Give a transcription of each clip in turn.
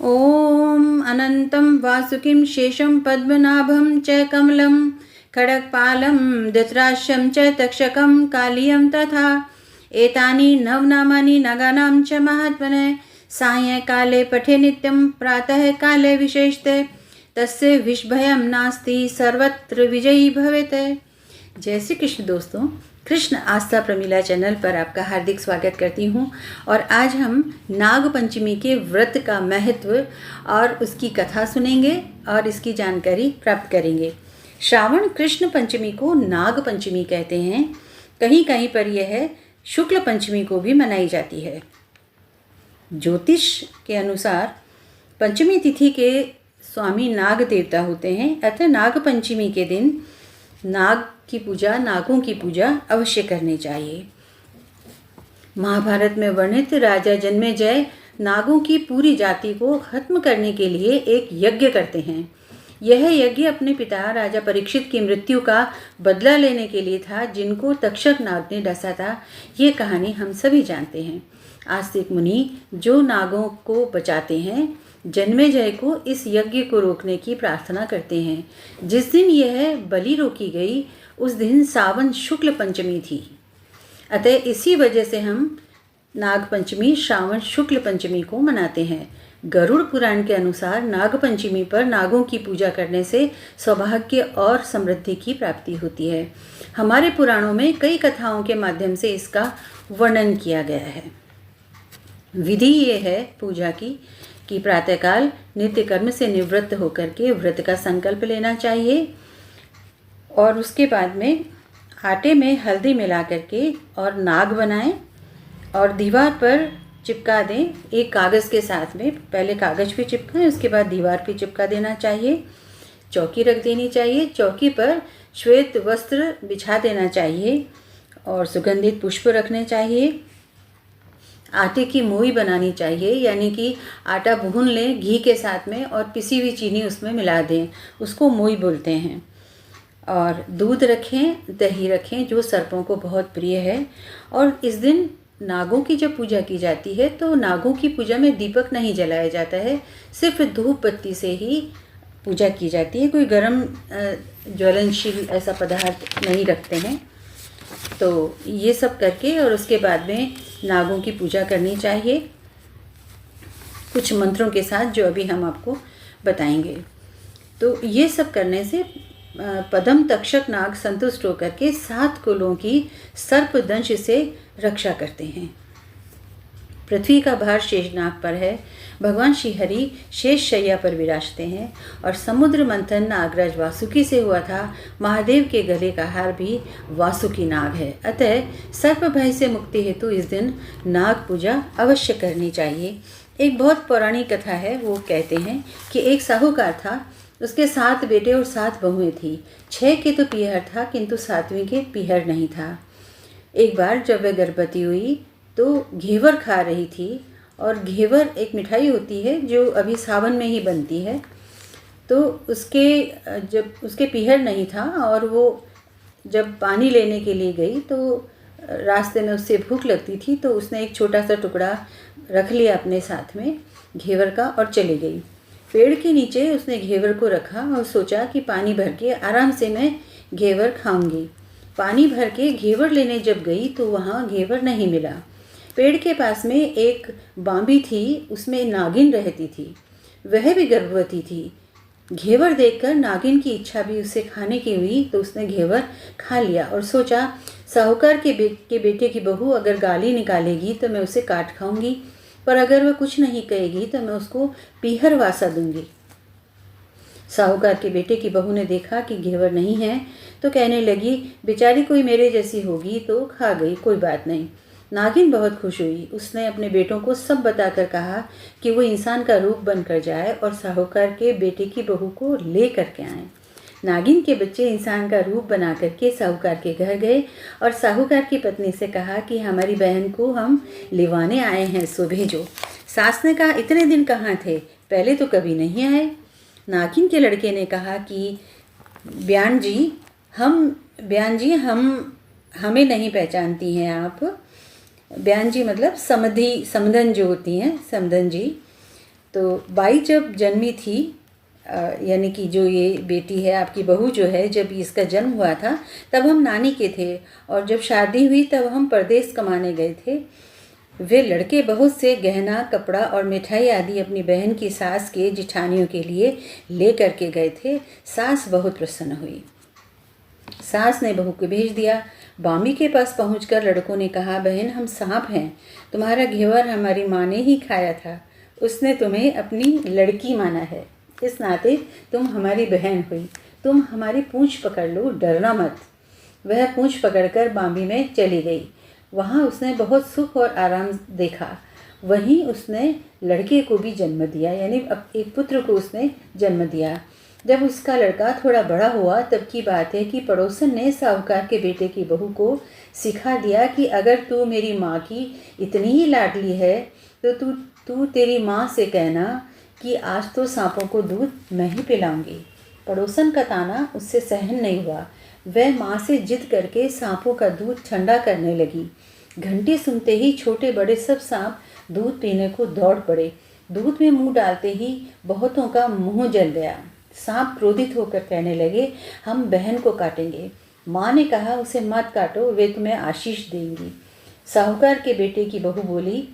ॐ अनन्तं वासुकिं शेषं पद्मनाभं च कमलं खड्गपालं धृतराष्ट्रं च तक्षकं कालियं तथा एतानि नवनामानि नगानां च महात्मने सायंकाले पठे नित्यं प्रातः काले विशेषते तस्य विषभयं नास्ति सर्वत्र विजयी भवेत्। जय श्री कृष्ण दोस्तों, कृष्ण आस्था प्रमीला चैनल पर आपका हार्दिक स्वागत करती हूँ। और आज हम नाग पंचमी के व्रत का महत्व और उसकी कथा सुनेंगे और इसकी जानकारी प्राप्त करेंगे। श्रावण कृष्ण पंचमी को नाग पंचमी कहते हैं। कहीं कहीं पर यह शुक्ल पंचमी को भी मनाई जाती है। ज्योतिष के अनुसार पंचमी तिथि के स्वामी नाग देवता होते हैं, अतः नाग पंचमी के दिन नाग की पूजा, नागों की पूजा अवश्य करनी चाहिए। महाभारत में वर्णित राजा जन्मेजय नागों की पूरी जाति को खत्म करने के लिए एक यज्ञ करते हैं। यह यज्ञ अपने पिता राजा परीक्षित की मृत्यु का बदला लेने के लिए था, जिनको तक्षक नाग ने डसा था। ये कहानी हम सभी जानते हैं। आस्तिक मुनि जो नागों को बचाते हैं, जन्मेजय को इस यज्ञ को रोकने की प्रार्थना करते हैं। जिस दिन यह बलि रोकी गई उस दिन सावन शुक्ल पंचमी थी, अतः इसी वजह से हम नाग पंचमी श्रावण शुक्ल पंचमी को मनाते हैं। गरुड़ पुराण के अनुसार नाग पंचमी पर नागों की पूजा करने से सौभाग्य और समृद्धि की प्राप्ति होती है। हमारे पुराणों में कई कथाओं के माध्यम से इसका वर्णन किया गया है। विधि ये है पूजा की कि प्रातःकाल नित्य कर्म से निवृत्त होकर के व्रत का संकल्प लेना चाहिए और उसके बाद में आटे में हल्दी मिला करके और नाग बनाएं और दीवार पर चिपका दें। एक कागज़ के साथ में पहले कागज़ पे चिपकाएं, उसके बाद दीवार पे चिपका देना चाहिए। चौकी रख देनी चाहिए, चौकी पर श्वेत वस्त्र बिछा देना चाहिए और सुगंधित पुष्प रखने चाहिए। आटे की मोई बनानी चाहिए, यानी कि आटा भून लें घी के साथ में और पिसी हुई चीनी उसमें मिला दें, उसको मोई बोलते हैं। और दूध रखें, दही रखें जो सर्पों को बहुत प्रिय है। और इस दिन नागों की जब पूजा की जाती है तो नागों की पूजा में दीपक नहीं जलाया जाता है, सिर्फ धूप बत्ती से ही पूजा की जाती है। कोई गर्म ज्वलनशील ऐसा पदार्थ नहीं रखते हैं। तो ये सब करके और उसके बाद में नागों की पूजा करनी चाहिए कुछ मंत्रों के साथ, जो अभी हम आपको बताएंगे। तो ये सब करने से पद्म तक्षक नाग संतुष्ट होकर के 7 कुलों की सर्पदंश से रक्षा करते हैं। पृथ्वी का भार शेषनाग पर है। भगवान श्री हरि शेष शैया पर विराजते हैं और समुद्र मंथन नागराज वासुकी से हुआ था। महादेव के गले का हार भी वासुकी नाग है। अतः सर्प भय से मुक्ति हेतु इस दिन नाग पूजा अवश्य करनी चाहिए। एक बहुत पौराणिक कथा है। वो कहते हैं कि एक साहूकार था, उसके 7 बेटे और 7 बहुएं थी। 6 के तो पीहर था, किंतु 7वें के पीहर नहीं था। एक बार जब वह गर्भवती हुई तो घेवर खा रही थी, और घेवर एक मिठाई होती है जो अभी सावन में ही बनती है। तो जब उसके पीहर नहीं था और वो जब पानी लेने के लिए गई तो रास्ते में उससे भूख लगती थी, तो उसने एक छोटा सा टुकड़ा रख लिया अपने साथ में घेवर का और चली गई। पेड़ के नीचे उसने घेवर को रखा और सोचा कि पानी भर के आराम से मैं घेवर खाऊंगी। पानी भर के घेवर लेने जब गई तो वहाँ घेवर नहीं मिला। पेड़ के पास में एक बांबी थी, उसमें नागिन रहती थी, वह भी गर्भवती थी। घेवर देखकर नागिन की इच्छा भी उसे खाने की हुई, तो उसने घेवर खा लिया और सोचा साहूकार के बेटे की बहू अगर गाली निकालेगी तो मैं उसे काट खाऊंगी, पर अगर वह कुछ नहीं कहेगी तो मैं उसको पीहर वासा दूंगी। साहूकार के बेटे की बहू ने देखा कि घेवर नहीं है तो कहने लगी, बेचारी कोई मेरे जैसी होगी तो खा गई, कोई बात नहीं। नागिन बहुत खुश हुई। उसने अपने बेटों को सब बताकर कहा कि वो इंसान का रूप बनकर जाए और साहूकार के बेटे की बहू को ले करके आए। नागिन के बच्चे इंसान का रूप बना करके साहूकार के घर गए और साहूकार की पत्नी से कहा कि हमारी बहन को हम लिवाने आए हैं, सो भेजो। सास ने कहा, इतने दिन कहाँ थे, पहले तो कभी नहीं आए। नागिन के लड़के ने कहा कि ब्यान जी हम हमें नहीं पहचानती हैं आप। ब्यान जी मतलब समधन जो होती हैं, समधन जी। तो बाई जब जन्मी थी, यानी कि जो ये बेटी है आपकी बहू जो है, जब इसका जन्म हुआ था तब हम नानी के थे, और जब शादी हुई तब हम परदेश कमाने गए थे। वे लड़के बहुत से गहना, कपड़ा और मिठाई आदि अपनी बहन की सास के जिठानियों के लिए ले करके गए थे। सास बहुत प्रसन्न हुई। सास ने बहू को भेज दिया। बामी के पास पहुंचकर लड़कों ने कहा, बहन हम सांप हैं, तुम्हारा घेवर हमारी माँ ने ही खाया था, उसने तुम्हें अपनी लड़की माना है, इस नाते तुम हमारी बहन हुई, तुम हमारी पूंछ पकड़ लो, डरना मत। वह पूंछ पकड़कर बामी में चली गई। वहाँ उसने बहुत सुख और आराम देखा। वहीं उसने लड़के को भी जन्म दिया, यानी एक पुत्र को उसने जन्म दिया। जब उसका लड़का थोड़ा बड़ा हुआ तब की बात है कि पड़ोसन ने साहूकार के बेटे की बहू को सिखा दिया कि अगर तू मेरी माँ की इतनी ही लाडली है तो तू तेरी माँ से कहना कि आज तो सांपों को दूध मैं ही पिलाऊंगी। पड़ोसन का ताना उससे सहन नहीं हुआ। वह माँ से जिद करके सांपों का दूध ठंडा करने लगी। घंटी सुनते ही छोटे बड़े सब सांप दूध पीने को दौड़ पड़े। दूध में मुंह डालते ही बहुतों का मुंह जल गया। सांप क्रोधित होकर कहने लगे, हम बहन को काटेंगे। माँ ने कहा, उसे मत काटो, वे तुम्हें आशीष देंगी। साहूकार के बेटे की बहू बोली,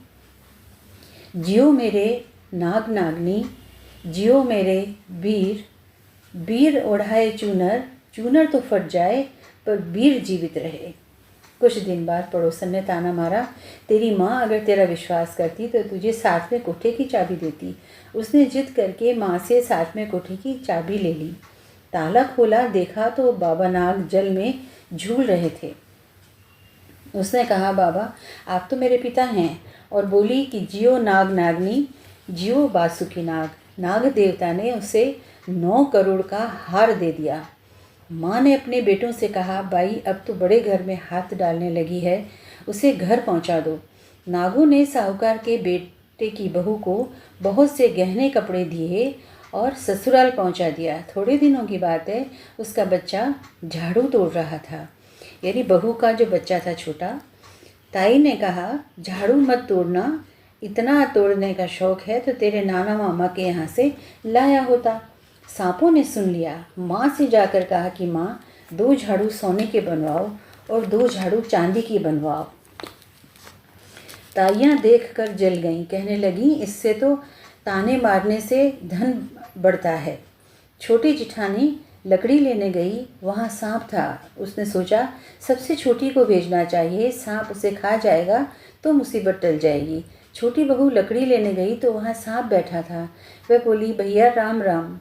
जियो मेरे नाग नागनी, जियो मेरे वीर, वीर ओढ़ाए चूनर, चूनर तो फट जाए पर वीर जीवित रहे। कुछ दिन बाद पड़ोसन ने ताना मारा, तेरी माँ अगर तेरा विश्वास करती तो तुझे 7वें कोठे की चाबी देती। उसने जिद करके माँ से 7वें कोठे की चाबी ले ली। ताला खोला, देखा तो बाबा नाग जल में झूल रहे थे। उसने कहा, बाबा आप तो मेरे पिता हैं। और बोली कि जियो नाग नागनी, जियो बासुकी नाग। नाग देवता ने उसे 9 करोड़ का हार दे दिया। माँ ने अपने बेटों से कहा, भाई अब तो बड़े घर में हाथ डालने लगी है, उसे घर पहुँचा दो। नागों ने साहूकार के बेटे की बहू को बहुत से गहने कपड़े दिए और ससुराल पहुँचा दिया। थोड़े दिनों की बात है, उसका बच्चा झाड़ू तोड़ रहा था, यानी बहू का जो बच्चा था छोटा। ताई ने कहा, झाड़ू मत तोड़ना, इतना तोड़ने का शौक है तो तेरे नाना मामा के यहाँ से लाया होता। सांपों ने सुन लिया। माँ से जाकर कहा कि माँ 2 झाड़ू सोने के बनवाओ और 2 झाड़ू चांदी की बनवाओ। ताइयाँ देखकर जल गईं, कहने लगी, इससे तो ताने मारने से धन बढ़ता है। छोटी जिठानी लकड़ी लेने गई, वहाँ सांप था। उसने सोचा सबसे छोटी को भेजना चाहिए, सांप उसे खा जाएगा तो मुसीबत टल जाएगी। छोटी बहू लकड़ी लेने गई तो वहाँ सांप बैठा था। वह बोली, भैया राम राम।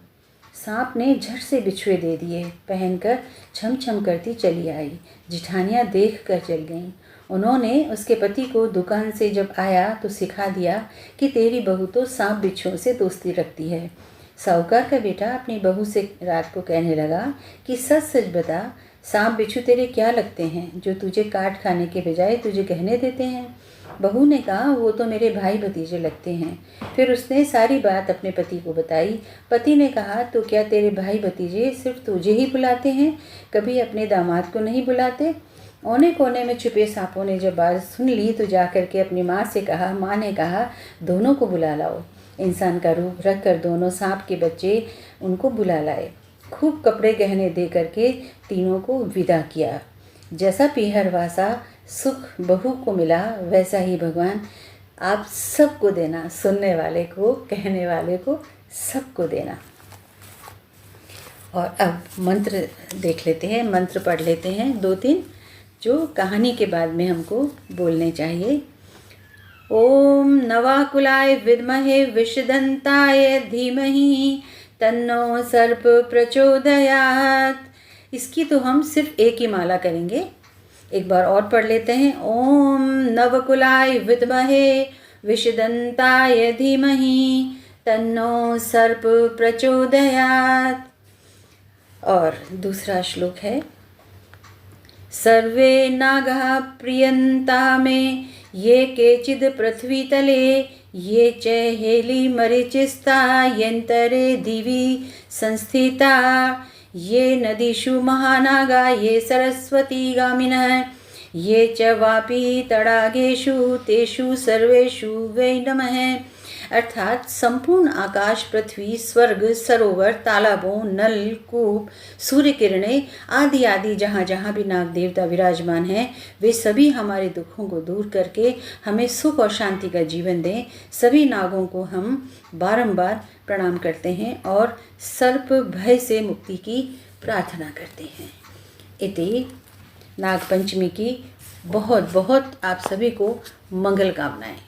सांप ने झट से बिछुए दे दिए, पहनकर छम छम करती चली आई। जिठानियाँ देख कर चल गईं। उन्होंने उसके पति को दुकान से जब आया तो सिखा दिया कि तेरी बहू तो सांप बिच्छुओं से दोस्ती रखती है। साहूकार का बेटा अपनी बहू से रात को कहने लगा कि सच सच बता, सांप बिच्छू तेरे क्या लगते हैं जो तुझे काट खाने के बजाय तुझे गहने देते हैं। बहू ने कहा, वो तो मेरे भाई भतीजे लगते हैं। फिर उसने सारी बात अपने पति को बताई। पति ने कहा, तो क्या तेरे भाई भतीजे सिर्फ तुझे ही बुलाते हैं, कभी अपने दामाद को नहीं बुलाते? औने कोने में छुपे सांपों ने जब बात सुन ली तो जाकर के अपनी माँ से कहा। माँ ने कहा, दोनों को बुला लाओ। इंसान का रूप रख कर दोनों सांप के बच्चे उनको बुला लाए। खूब कपड़े गहने दे करके तीनों को विदा किया। जैसा पीहर वासा सुख बहू को मिला, वैसा ही भगवान आप सबको देना, सुनने वाले को, कहने वाले को, सबको देना। और अब मंत्र देख लेते हैं, मंत्र पढ़ लेते हैं 2-3 जो कहानी के बाद में हमको बोलने चाहिए। ओम नवाकुलाय विद्महे विषदंताय धीमहि तन्नो सर्प प्रचोदयात्। इसकी तो हम सिर्फ एक ही माला करेंगे। एक बार और पढ़ लेते हैं। ओम नवकुलाय विद्महे विषदंताय धीमहि तन्नो सर्प प्रचोदयात्। और दूसरा श्लोक है, सर्वे नागाः प्रियन्ता मे ये केचिद् पृथ्वी तले ये च हेली मरीचिस्ता यंतरे दिवि संस्थिता ये नदीषु महानागा ये सरस्वती गामिनः ये च वापि तडागेषु तेषु सर्वेषु वै नमः। अर्थात संपूर्ण आकाश, पृथ्वी, स्वर्ग, सरोवर, तालाबों, नल, कूप, सूर्य किरणें आदि आदि जहाँ जहाँ भी नाग देवता विराजमान हैं, वे सभी हमारे दुखों को दूर करके हमें सुख और शांति का जीवन दें। सभी नागों को हम बारंबार प्रणाम करते हैं और सर्प भय से मुक्ति की प्रार्थना करते हैं। इति नागपंचमी की बहुत बहुत आप सभी को मंगल कामनाएं।